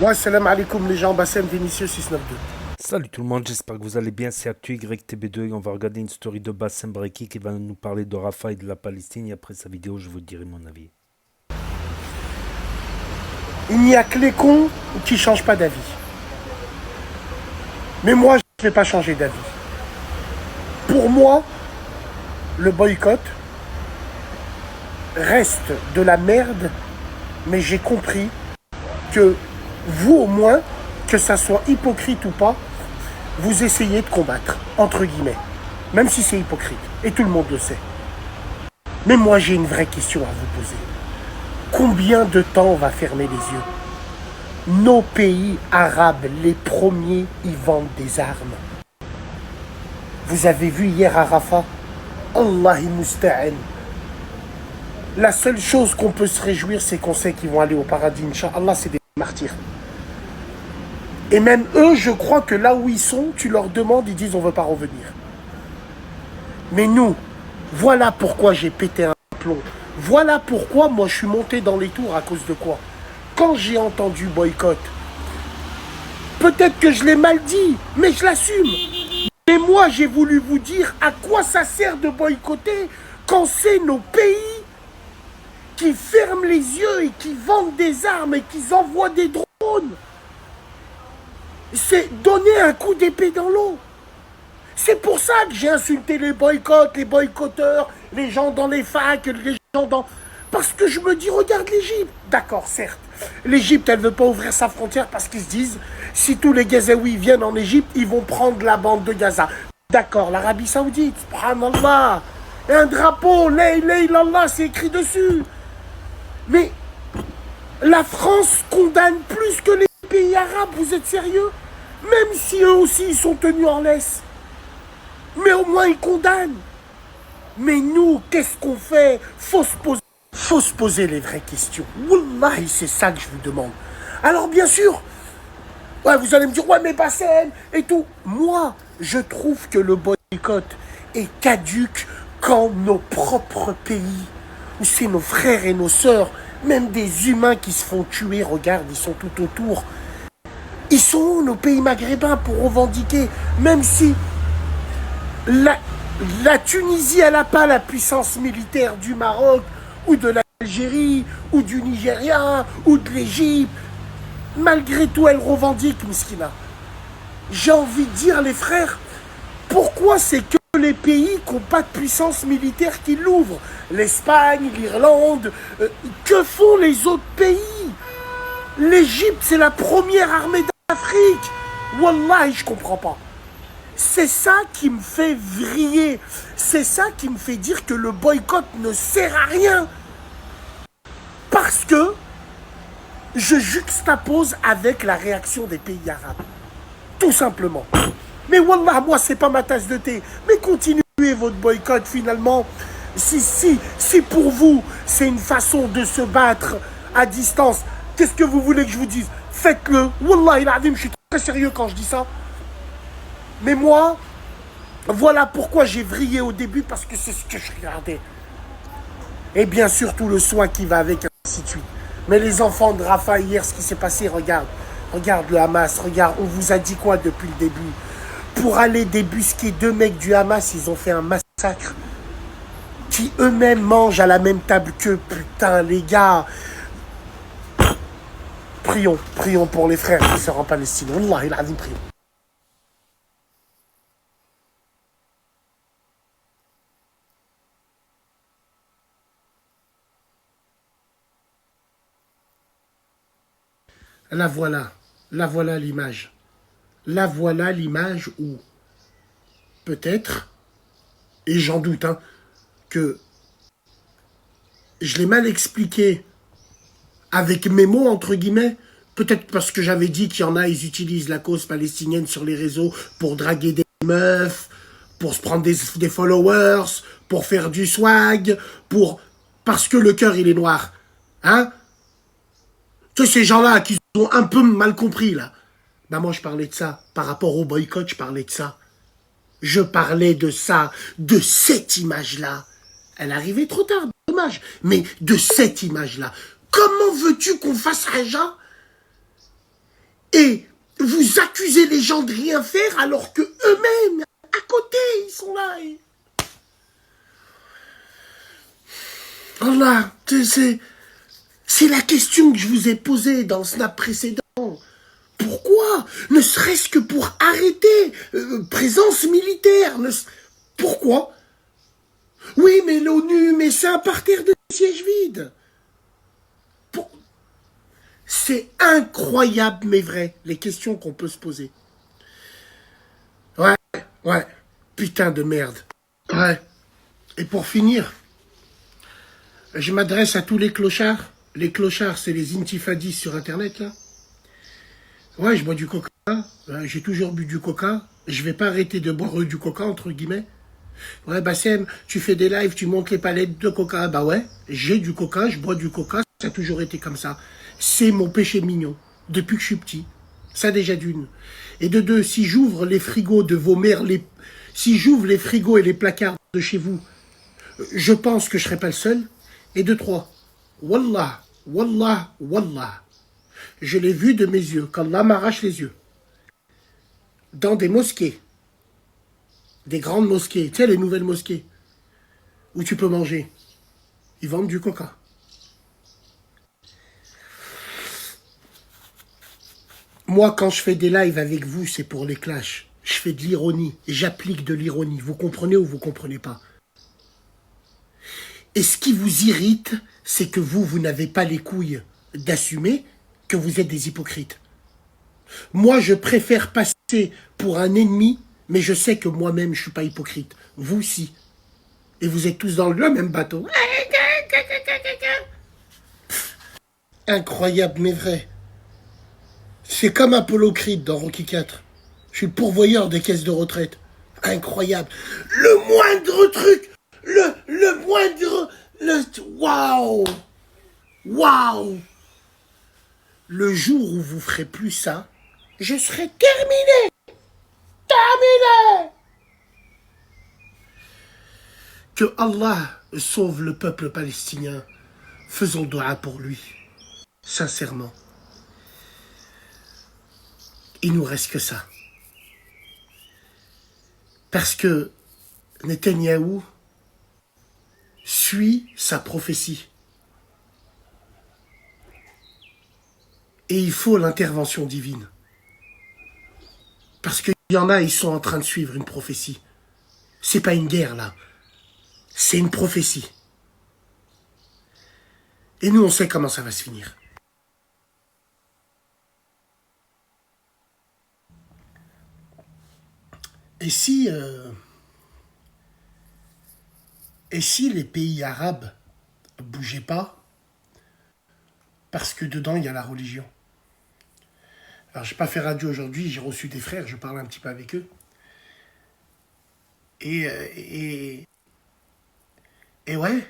Ouais, salam alaikum les gens, Bassem Vinicius 692. Salut tout le monde, j'espère que vous allez bien. C'est ActuYTB2 et on va regarder une story de Bassem Breki qui va nous parler de Rafah et de la Palestine. Et après sa vidéo, je vous dirai mon avis. Il n'y a que les cons qui ne changent pas d'avis. Mais moi, je ne vais pas changer d'avis. Pour moi, le boycott reste de la merde, mais j'ai compris que vous, au moins, que ça soit hypocrite ou pas, vous essayez de combattre, entre guillemets. Même si c'est hypocrite. Et tout le monde le sait. Mais moi, j'ai une vraie question à vous poser. Combien de temps on va fermer les yeux? Nos pays arabes, les premiers, ils vendent des armes. Vous avez vu hier à Rafah, Allah musta'an. La seule chose qu'on peut se réjouir, c'est qu'on sait qu'ils vont aller au paradis, Inch'Allah, c'est des martyrs. Et même eux, je crois que là où ils sont, tu leur demandes, ils disent on ne veut pas revenir. Mais nous, voilà pourquoi j'ai pété un plomb. Voilà pourquoi moi je suis monté dans les tours à cause de quoi? Quand j'ai entendu boycott, peut-être que je l'ai mal dit, mais je l'assume. Mais moi j'ai voulu vous dire à quoi ça sert de boycotter quand c'est nos pays qui ferment les yeux et qui vendent des armes et qui envoient des drones. C'est donner un coup d'épée dans l'eau. C'est pour ça que j'ai insulté les boycotts, les boycotteurs, les gens dans les facs, les gens dans... Parce que je me dis, regarde l'Égypte. D'accord, certes. L'Égypte, elle ne veut pas ouvrir sa frontière parce qu'ils se disent, si tous les Gazaouis viennent en Égypte, ils vont prendre la bande de Gaza. D'accord, l'Arabie Saoudite, subhanallah. Et un drapeau, la ilaha illallah, c'est écrit dessus. Mais la France condamne plus que les pays arabes, vous êtes sérieux? Même si eux aussi, ils sont tenus en laisse. Mais au moins, ils condamnent. Mais nous, qu'est-ce qu'on fait? Faut se poser les vraies questions. Wallahi, c'est ça que je vous demande. Alors, bien sûr, ouais, vous allez me dire, ouais, mais Bassem et tout. Moi, je trouve que le boycott est caduque quand nos propres pays, où c'est nos frères et nos sœurs, même des humains qui se font tuer, regarde, ils sont tout autour. Ils sont où, nos pays maghrébins, pour revendiquer, même si la, la Tunisie, elle n'a pas la puissance militaire du Maroc, ou de l'Algérie, ou du Nigeria, ou de l'Égypte. Malgré tout, elle revendique, Miskina. J'ai envie de dire, les frères, pourquoi c'est que les pays qui n'ont pas de puissance militaire qui l'ouvrent? L'Espagne, l'Irlande, que font les autres pays? L'Égypte, c'est la première armée d'Afrique. Wallah, je comprends pas. C'est ça qui me fait vriller. C'est ça qui me fait dire que le boycott ne sert à rien. Parce que je juxtapose avec la réaction des pays arabes. Tout simplement. Mais wallah, moi, c'est pas ma tasse de thé. Mais continuez votre boycott finalement. Si pour vous, c'est une façon de se battre à distance, qu'est-ce que vous voulez que je vous dise? Faites-le. Wallah, il a dit, je suis très sérieux quand je dis ça. Mais moi, voilà pourquoi j'ai vrillé au début, parce que c'est ce que je regardais. Et bien sûr, tout le soin qui va avec, ainsi de suite. Mais les enfants de Rafah, hier, ce qui s'est passé, regarde. Regarde le Hamas, regarde, on vous a dit quoi depuis le début? Pour aller débusquer deux mecs du Hamas, ils ont fait un massacre. Qui eux-mêmes mangent à la même table qu'eux. Putain, les gars. Prions pour les frères qui sont en Palestine. Wallah, il a dit prions. La voilà. La voilà l'image. La voilà l'image où, peut-être, et j'en doute, hein, que je l'ai mal expliqué avec mes mots, entre guillemets, peut-être parce que j'avais dit qu'il y en a, ils utilisent la cause palestinienne sur les réseaux pour draguer des meufs, pour se prendre des followers, pour faire du swag, parce que le cœur, il est noir. Hein? Tu sais, ces gens-là qui ont un peu mal compris, là. Ben moi, je parlais de ça. Par rapport au boycott, je parlais de ça. Je parlais de ça, de cette image-là. Elle arrivait trop tard, dommage. Mais de cette image-là. Comment veux-tu qu'on fasse Raja? accuser les gens de rien faire alors que eux-mêmes, à côté, ils sont là. Voilà, c'est la question que je vous ai posée dans le snap précédent. Pourquoi? Ne serait-ce que pour arrêter présence militaire. Pourquoi? Oui, mais l'ONU, mais c'est un parterre de sièges vides. C'est incroyable, mais vrai, les questions qu'on peut se poser. Ouais, putain de merde. Ouais. Et pour finir, je m'adresse à tous les clochards. Les clochards, c'est les intifadis sur Internet, là. Ouais, je bois du coca. J'ai toujours bu du coca. Je vais pas arrêter de boire du coca, entre guillemets. Ouais, Bassem, tu fais des lives, tu montes les palettes de coca. Bah ouais, j'ai du coca, je bois du coca. Ça a toujours été comme ça. C'est mon péché mignon, depuis que je suis petit. Ça déjà d'une. Et de deux, si j'ouvre les frigos de vos mères, si j'ouvre les frigos et les placards de chez vous, je pense que je serai pas le seul. Et de trois, wallah, wallah, wallah. Je l'ai vu de mes yeux, qu'Allah m'arrache les yeux. Dans des mosquées. Des grandes mosquées, tu sais, les nouvelles mosquées. Où tu peux manger. Ils vendent du coca. Moi, quand je fais des lives avec vous, c'est pour les clashs. Je fais de l'ironie. J'applique de l'ironie. Vous comprenez ou vous comprenez pas? Et ce qui vous irrite, c'est que vous n'avez pas les couilles d'assumer que vous êtes des hypocrites. Moi, je préfère passer pour un ennemi, mais je sais que moi-même, je suis pas hypocrite. Vous aussi. Et vous êtes tous dans le même bateau. Incroyable, mais vrai. C'est comme Apollo Creed dans Rocky IV. Je suis le pourvoyeur des caisses de retraite. Incroyable. Le moindre truc, le moindre... Waouh. Waouh. Le jour où vous ferez plus ça, je serai terminé. Terminé. Que Allah sauve le peuple palestinien. Faisons doua pour lui. Sincèrement. Il nous reste que ça. Parce que Netanyahou suit sa prophétie. Et il faut l'intervention divine. Parce qu'il y en a, ils sont en train de suivre une prophétie. C'est pas une guerre, là. C'est une prophétie. Et nous, on sait comment ça va se finir. Et si les pays arabes bougeaient pas, parce que dedans, il y a la religion. Alors, je n'ai pas fait radio aujourd'hui, j'ai reçu des frères, je parle un petit peu avec eux. Et ouais.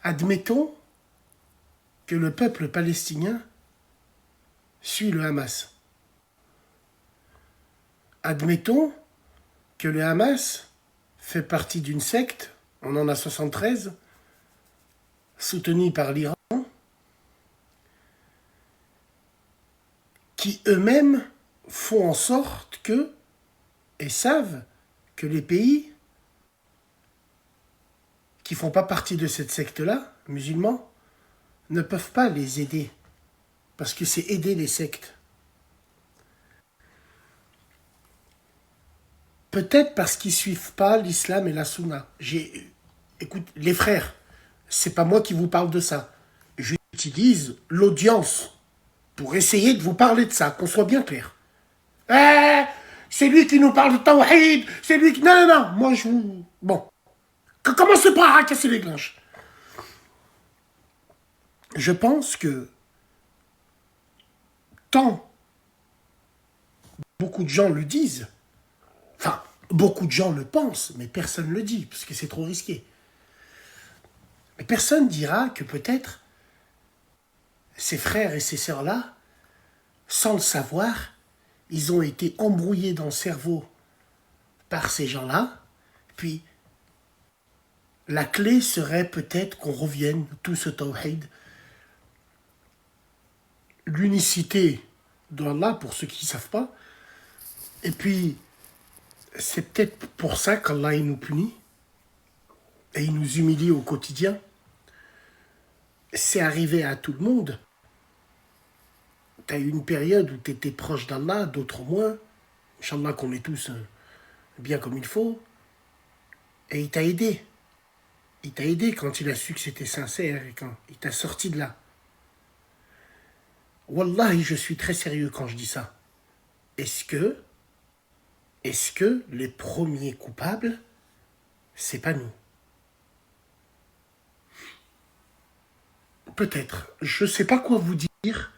Admettons que le peuple palestinien suit le Hamas. Admettons que le Hamas fait partie d'une secte, on en a 73, soutenue par l'Iran, qui eux-mêmes font en sorte que, et savent que les pays qui ne font pas partie de cette secte-là, musulmans, ne peuvent pas les aider. Parce que c'est aider les sectes. Peut-être parce qu'ils ne suivent pas l'islam et la sunna. Écoute, les frères, c'est pas moi qui vous parle de ça. J'utilise l'audience pour essayer de vous parler de ça, qu'on soit bien clair. C'est lui qui nous parle de tawhid, c'est lui qui... Non, moi je vous... Bon, commencez pas à casser les glanches. Je pense que tant beaucoup de gens le disent, enfin, beaucoup de gens le pensent, mais personne ne le dit, parce que c'est trop risqué. Mais personne dira que peut-être ces frères et ces sœurs-là, sans le savoir, ils ont été embrouillés dans le cerveau par ces gens-là, puis la clé serait peut-être qu'on revienne tous au tawhid, l'unicité de Allah, pour ceux qui ne savent pas. Et puis, c'est peut-être pour ça qu'Allah il nous punit et il nous humilie au quotidien. C'est arrivé à tout le monde. Tu as eu une période où tu étais proche d'Allah, d'autres moins. Inch'Allah qu'on est tous bien comme il faut. Et il t'a aidé. Il t'a aidé quand il a su que c'était sincère et quand il t'a sorti de là. Wallahi, je suis très sérieux quand je dis ça. Est-ce que les premiers coupables, c'est pas nous? Peut-être. Je sais pas quoi vous dire,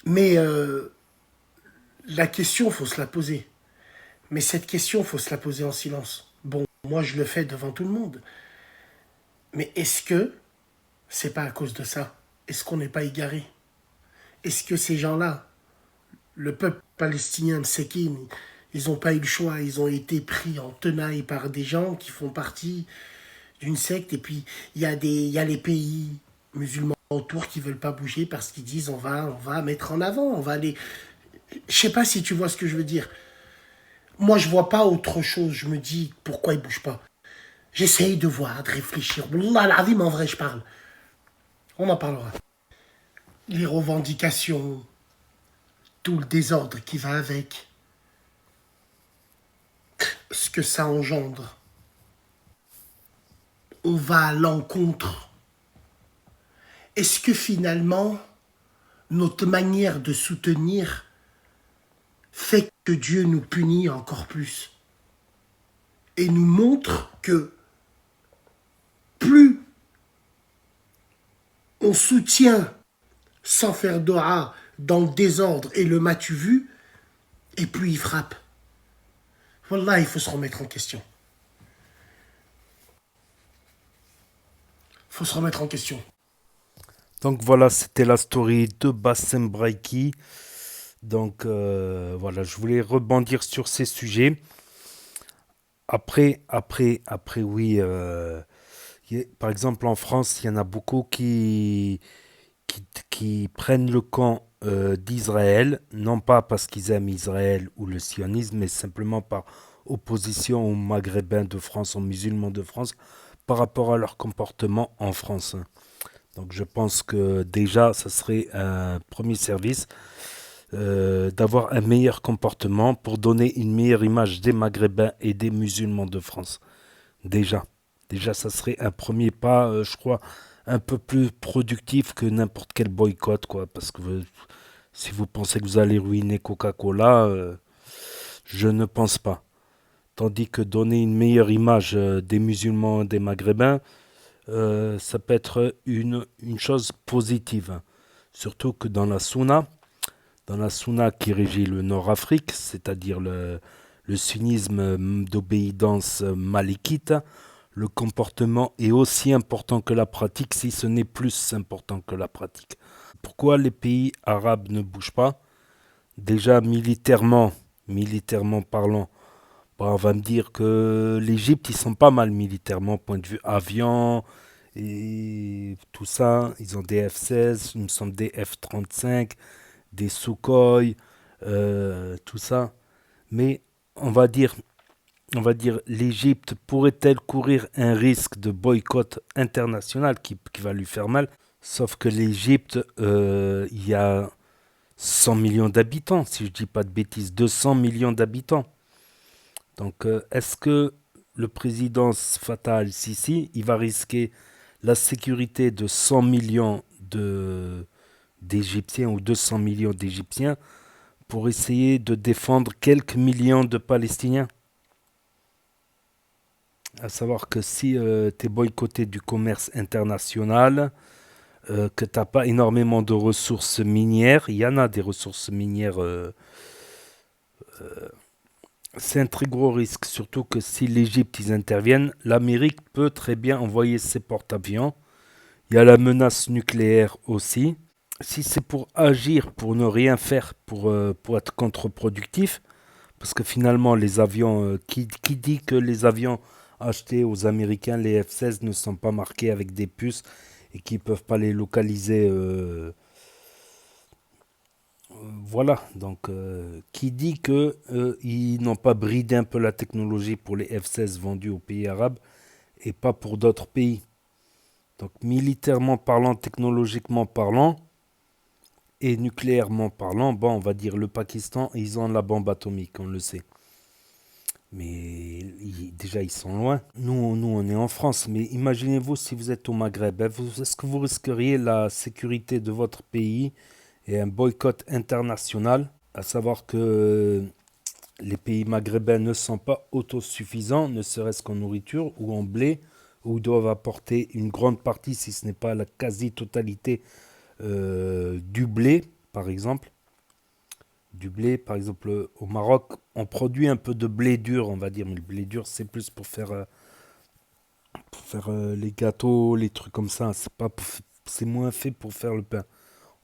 mais la question, faut se la poser. Mais cette question, faut se la poser en silence. Bon, moi, je le fais devant tout le monde. Mais est-ce que c'est pas à cause de ça? Est-ce qu'on n'est pas égaré? Est-ce que ces gens-là, le peuple palestinien, Msekin, ils n'ont pas eu le choix, ils ont été pris en tenaille par des gens qui font partie d'une secte, et puis il y a les pays musulmans autour qui veulent pas bouger parce qu'ils disent on va mettre en avant, on va aller... Je sais pas si tu vois ce que je veux dire. Moi, je vois pas autre chose. Je me dis, pourquoi ils bougent pas? J'essaye de voir, de réfléchir. Wallah al-azim, en vrai, je parle. On en parlera. Les revendications, tout le désordre qui va avec, ce que ça engendre. On va à l'encontre. Est-ce que finalement, notre manière de soutenir fait que Dieu nous punit encore plus et nous montre que plus on soutient sans faire dua dans le désordre et le m'as-tu vu, et plus il frappe. Wallah, il faut se remettre en question. Il faut se remettre en question. Donc voilà, c'était la story de Bassem Braiki. Donc voilà, je voulais rebondir sur ces sujets. Après, oui, par exemple en France, il y en a beaucoup qui prennent le camp d'Israël, non pas parce qu'ils aiment Israël ou le sionisme, mais simplement par opposition aux Maghrébins de France, aux musulmans de France, par rapport à leur comportement en France. Donc je pense que déjà, ça serait un premier service d'avoir un meilleur comportement pour donner une meilleure image des Maghrébins et des musulmans de France. Déjà, déjà ça serait un premier pas, je crois, un peu plus productif que n'importe quel boycott, quoi. Parce que si vous pensez que vous allez ruiner Coca-Cola, je ne pense pas. Tandis que donner une meilleure image des musulmans, des Maghrébins, ça peut être une chose positive. Surtout que dans la Sunna qui régit le Nord-Afrique, c'est-à-dire le sunnisme d'obéissance malikite, le comportement est aussi important que la pratique, si ce n'est plus important que la pratique. Pourquoi les pays arabes ne bougent pas? Déjà militairement parlant, bah, on va me dire que l'Égypte, ils sont pas mal militairement, point de vue avion et tout ça. Ils ont des F-16, il me semble des F-35, des Sukhoi, tout ça. Mais on va dire, l'Égypte pourrait-elle courir un risque de boycott international qui va lui faire mal? Sauf que l'Égypte, il y a 100 millions d'habitants, si je dis pas de bêtises, 200 millions d'habitants. Donc, est-ce que le président Fattah al-Sisi, il va risquer la sécurité de 100 millions d'Égyptiens ou 200 millions d'Égyptiens pour essayer de défendre quelques millions de Palestiniens? À savoir que si tu es boycotté du commerce international, que tu n'as pas énormément de ressources minières, il y en a des ressources minières, c'est un très gros risque, surtout que si l'Égypte ils interviennent, l'Amérique peut très bien envoyer ses porte-avions. Il y a la menace nucléaire aussi. Si c'est pour agir, pour ne rien faire, pour être contre-productif, parce que finalement les avions, qui dit que les avions achetés aux Américains, les F-16, ne sont pas marqués avec des puces et qu'ils ne peuvent pas les localiser Voilà, donc qui dit que ils n'ont pas bridé un peu la technologie pour les F-16 vendus aux pays arabes et pas pour d'autres pays. Donc militairement parlant, technologiquement parlant et nucléairement parlant, bon, on va dire le Pakistan, ils ont la bombe atomique, on le sait. Mais déjà, ils sont loin. Nous, on est en France. Mais imaginez-vous si vous êtes au Maghreb. Est-ce que vous risqueriez la sécurité de votre pays et un boycott international? À savoir que les pays maghrébins ne sont pas autosuffisants, ne serait-ce qu'en nourriture ou en blé, ou doivent apporter une grande partie, si ce n'est pas la quasi-totalité, du blé, par exemple. Du blé, par exemple, au Maroc, on produit un peu de blé dur, on va dire, mais le blé dur, c'est plus pour faire les gâteaux, les trucs comme ça. C'est moins fait pour faire le pain.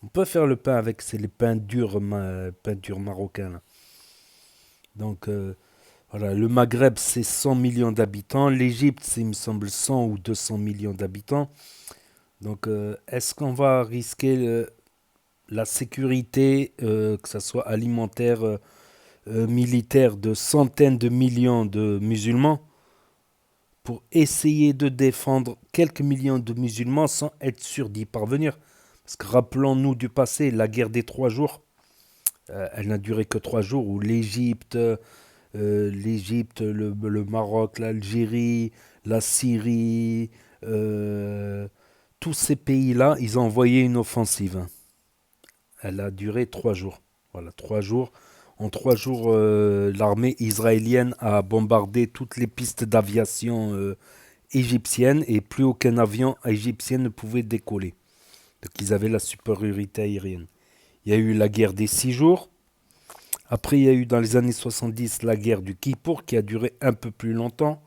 On peut faire le pain avec, c'est les pains durs marocains, là. Donc, voilà, le Maghreb, c'est 100 millions d'habitants. L'Égypte, c'est, il me semble, 100 ou 200 millions d'habitants. Donc, est-ce qu'on va risquer la sécurité, que ce soit alimentaire, militaire, de centaines de millions de musulmans pour essayer de défendre quelques millions de musulmans sans être sûr d'y parvenir? Parce que rappelons-nous du passé, la guerre des 3 jours, elle n'a duré que 3 jours, où l'Égypte, le Maroc, l'Algérie, la Syrie, euh, tous ces pays-là, ils ont envoyé une offensive, hein. Elle a duré 3 jours. Voilà, 3 jours. En 3 jours, l'armée israélienne a bombardé toutes les pistes d'aviation égyptiennes et plus aucun avion égyptien ne pouvait décoller. Donc ils avaient la supériorité aérienne. Il y a eu la guerre des 6 jours. Après, il y a eu dans les années 70 la guerre du Kippour qui a duré un peu plus longtemps,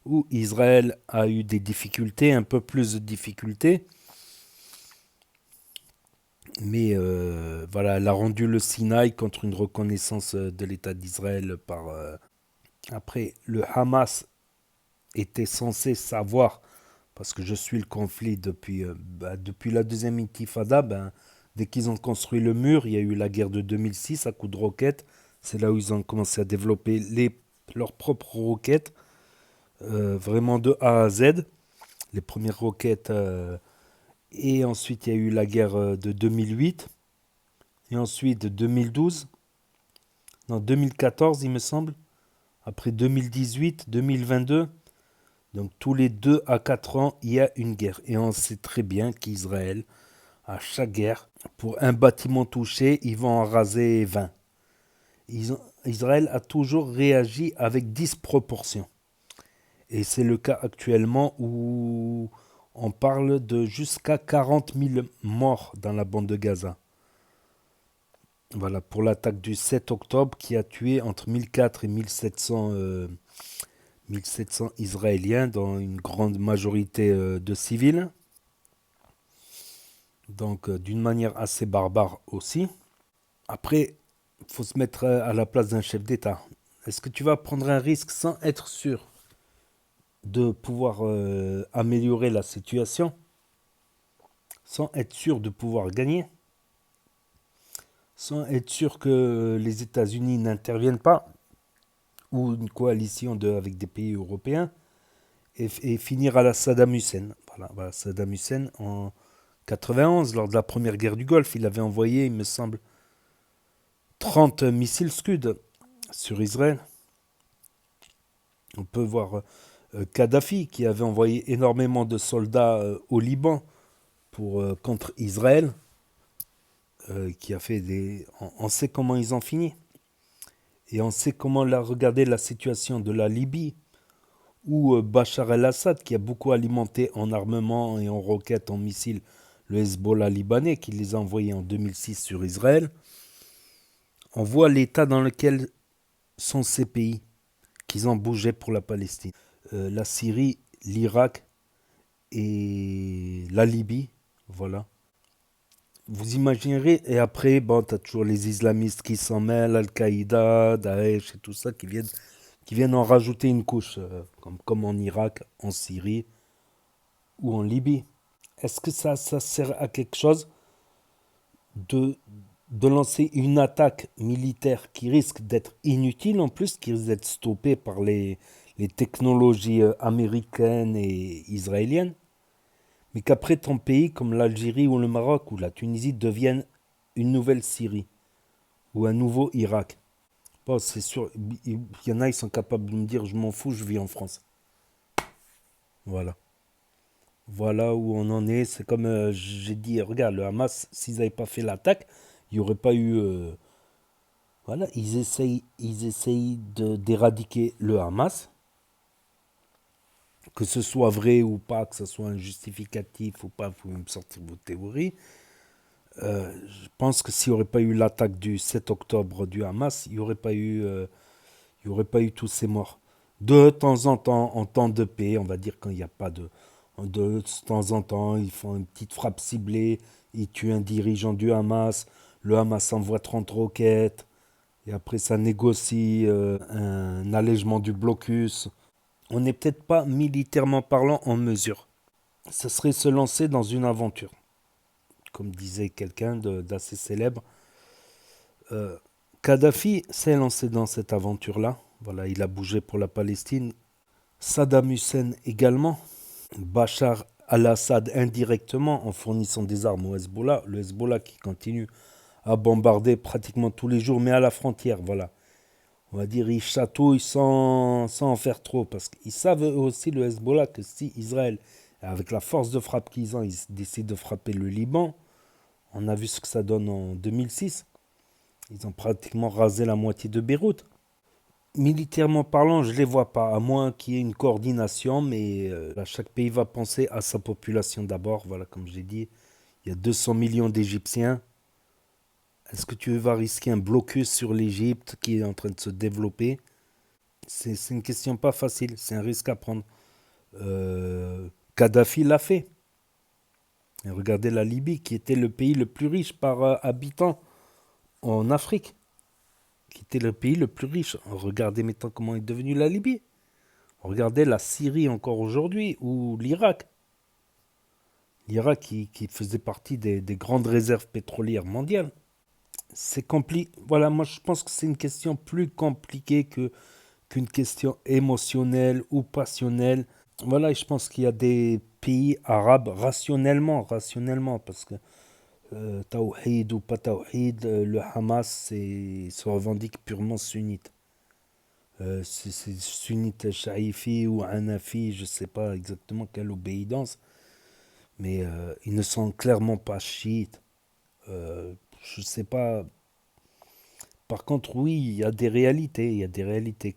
où Israël a eu des difficultés, un peu plus de difficultés. Mais voilà, elle a rendu le Sinaï contre une reconnaissance de l'État d'Israël par... Après, le Hamas était censé savoir, parce que je suis le conflit depuis la deuxième intifada, dès qu'ils ont construit le mur, il y a eu la guerre de 2006 à coups de roquettes. C'est là où ils ont commencé à développer leurs propres roquettes, vraiment de A à Z. Les premières roquettes. Et ensuite, il y a eu la guerre de 2008. Et ensuite, 2012. Non, 2014, il me semble. Après 2018, 2022. Donc, tous les 2 à 4 ans, il y a une guerre. Et on sait très bien qu'Israël, à chaque guerre, pour un bâtiment touché, ils vont en raser 20. Israël a toujours réagi avec disproportion. Et c'est le cas actuellement où on parle de jusqu'à 40 000 morts dans la bande de Gaza. Voilà, pour l'attaque du 7 octobre qui a tué entre 1400 et 1700 Israéliens, dont une grande majorité de civils. Donc d'une manière assez barbare aussi. Après, il faut se mettre à la place d'un chef d'État. Est-ce que tu vas prendre un risque sans être sûr de pouvoir améliorer la situation, sans être sûr de pouvoir gagner, sans être sûr que les États-Unis n'interviennent pas, ou une coalition avec des pays européens, et finir à la Saddam Hussein. Voilà, Saddam Hussein, en 91, lors de la première guerre du Golfe, il avait envoyé, il me semble, 30 missiles Scud sur Israël. On peut voir Kadhafi, qui avait envoyé énormément de soldats au Liban contre Israël, qui a fait des... On sait comment ils ont fini. Et on sait comment regarder la situation de la Libye, où Bachar el-Assad, qui a beaucoup alimenté en armement et en roquettes, en missiles, le Hezbollah libanais, qui les a envoyés en 2006 sur Israël, on voit l'état dans lequel sont ces pays qu'ils ont bougé pour la Palestine. La Syrie, l'Irak et la Libye, voilà. Vous imaginerez, et après, bon, tu as toujours les islamistes qui s'en mêlent, Al-Qaïda, Daesh et tout ça, qui viennent en rajouter une couche, comme en Irak, en Syrie ou en Libye. Est-ce que ça sert à quelque chose de, de lancer une attaque militaire qui risque d'être inutile en plus, qui risque d'être stoppée par les technologies américaines et israéliennes, mais qu'après ton pays comme l'Algérie ou le Maroc ou la Tunisie devienne une nouvelle Syrie ou un nouveau Irak. Bon, c'est sûr, il y en a, ils sont capables de me dire je m'en fous, je vis en France. Voilà. Voilà où on en est. C'est comme j'ai dit, regarde, le Hamas, s'ils n'avaient pas fait l'attaque, il n'y aurait pas eu. Voilà, ils essayent d'éradiquer le Hamas, que ce soit vrai ou pas, que ce soit un justificatif ou pas, vous pouvez me sortir vos théories. Je pense que s'il n'y aurait pas eu l'attaque du 7 octobre du Hamas, il y aurait pas eu tous ces morts. De temps en temps, en temps de paix, on va dire quand il n'y a pas de temps en temps, ils font une petite frappe ciblée, ils tuent un dirigeant du Hamas, le Hamas envoie 30 roquettes, et après ça négocie un allègement du blocus. On n'est peut-être pas militairement parlant en mesure. Ce serait se lancer dans une aventure. Comme disait quelqu'un d'assez célèbre, Kadhafi s'est lancé dans cette aventure-là. Voilà, il a bougé pour la Palestine. Saddam Hussein également. Bachar al-Assad indirectement en fournissant des armes au Hezbollah. Le Hezbollah qui continue à bombarder pratiquement tous les jours, mais à la frontière. Voilà. On va dire ils chatouillent sans en faire trop. Parce qu'ils savent aussi, le Hezbollah, que si Israël, avec la force de frappe qu'ils ont, ils décident de frapper le Liban. On a vu ce que ça donne en 2006. Ils ont pratiquement rasé la moitié de Beyrouth. Militairement parlant, je ne les vois pas, à moins qu'il y ait une coordination, mais chaque pays va penser à sa population d'abord. Voilà, comme j'ai dit, il y a 200 millions d'Égyptiens. Est-ce que tu vas risquer un blocus sur l'Égypte qui est en train de se développer? C'est une question pas facile, c'est un risque à prendre. Kadhafi l'a fait. Et regardez la Libye, qui était le pays le plus riche par habitant en Afrique, qui était le pays le plus riche. Regardez maintenant comment est devenue la Libye. Regardez la Syrie encore aujourd'hui, ou l'Irak. L'Irak qui faisait partie des grandes réserves pétrolières mondiales. C'est compliqué. Voilà, moi je pense que c'est une question plus compliquée qu'une question émotionnelle ou passionnelle. Voilà, et je pense qu'il y a des pays arabes rationnellement, parce que Tawhid ou pas Tawhid, le Hamas se revendique purement sunnite. C'est sunnite shaïfi ou hanafi, je ne sais pas exactement quelle obéissance, mais ils ne sont clairement pas chiites. Je ne sais pas. Par contre, oui, il y a des réalités,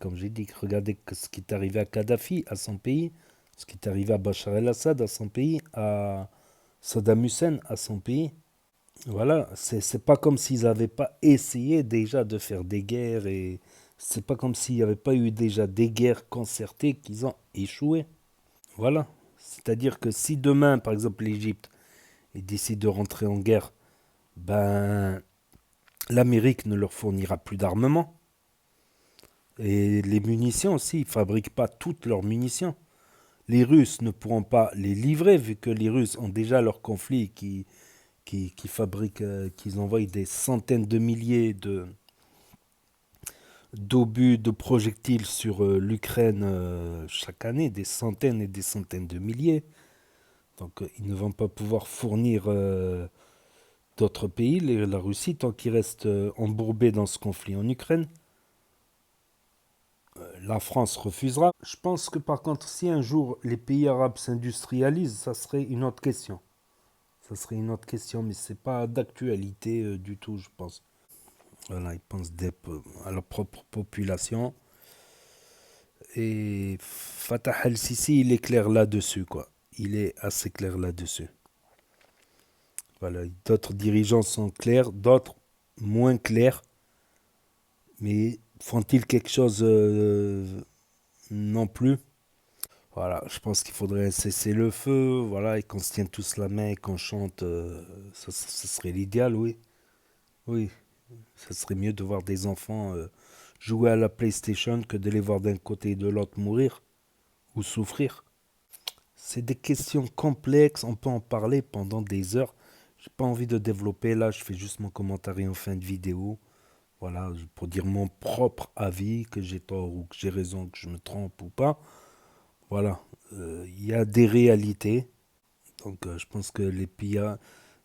comme j'ai dit. Regardez ce qui est arrivé à Kadhafi, à son pays, ce qui est arrivé à Bachar el-Assad, à son pays, à Saddam Hussein, à son pays. Voilà, c'est pas comme s'ils n'avaient pas essayé déjà de faire des guerres et c'est pas comme s'il n'y avait pas eu déjà des guerres concertées qu'ils ont échoué. Voilà. C'est-à-dire que si demain, par exemple, l'Égypte décide de rentrer en guerre, ben l'Amérique ne leur fournira plus d'armement. Et les munitions aussi, ils ne fabriquent pas toutes leurs munitions. Les Russes ne pourront pas les livrer vu que les Russes ont déjà leur conflit qui fabriquent, qui envoient des centaines de milliers d'obus, de projectiles sur l'Ukraine chaque année, des centaines et des centaines de milliers. Donc ils ne vont pas pouvoir fournir d'autres pays, la Russie, tant qu'ils restent embourbés dans ce conflit en Ukraine. La France refusera. Je pense que par contre, si un jour les pays arabes s'industrialisent, ça serait une autre question. Ça serait une autre question, mais c'est pas d'actualité du tout, je pense. Voilà, ils pensent à leur propre population. Et Fatah al-Sisi, il est clair là-dessus, quoi. Il est assez clair là-dessus. Voilà, d'autres dirigeants sont clairs, d'autres moins clairs. Mais font-ils quelque chose non plus? Voilà, je pense qu'il faudrait cesser le feu, voilà, et qu'on se tienne tous la main et qu'on chante, ça serait l'idéal, oui. Oui, ça serait mieux de voir des enfants jouer à la PlayStation que de les voir d'un côté et de l'autre mourir ou souffrir. C'est des questions complexes, on peut en parler pendant des heures. J'ai pas envie de développer. Là, je fais juste mon commentaire en fin de vidéo. Voilà, pour dire mon propre avis, que j'ai tort ou que j'ai raison, que je me trompe ou pas. Voilà, il y a des réalités. Donc, je pense que les pays,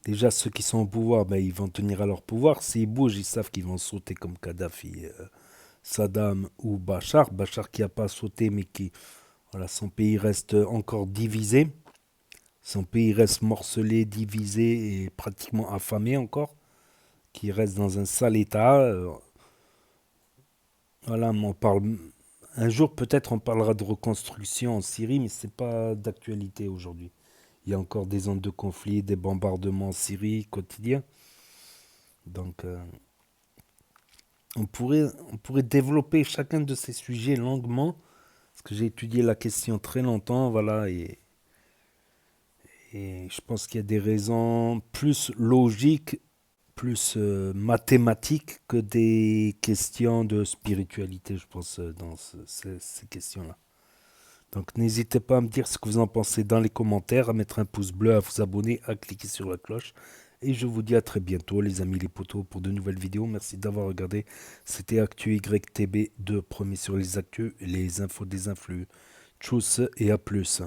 déjà ceux qui sont au pouvoir, ben, ils vont tenir à leur pouvoir. S'ils bougent, ils savent qu'ils vont sauter comme Kadhafi, Saddam ou Bachar. Bachar qui n'a pas sauté, mais qui, voilà, son pays reste encore divisé. Son pays reste morcelé, divisé et pratiquement affamé encore. Qui reste dans un sale état. Voilà, on parle. Un jour, peut-être, on parlera de reconstruction en Syrie, mais c'est pas d'actualité aujourd'hui. Il y a encore des zones de conflit, des bombardements en Syrie quotidiens. Donc, on pourrait développer chacun de ces sujets longuement, parce que j'ai étudié la question très longtemps, voilà, et je pense qu'il y a des raisons plus logiques, plus mathématiques que des questions de spiritualité, je pense, dans ces questions-là. Donc n'hésitez pas à me dire ce que vous en pensez dans les commentaires, à mettre un pouce bleu, à vous abonner, à cliquer sur la cloche. Et je vous dis à très bientôt les amis les potos pour de nouvelles vidéos. Merci d'avoir regardé. C'était Actu YTB 2, premier sur les actus, les infos des influx. Tchuss et à plus.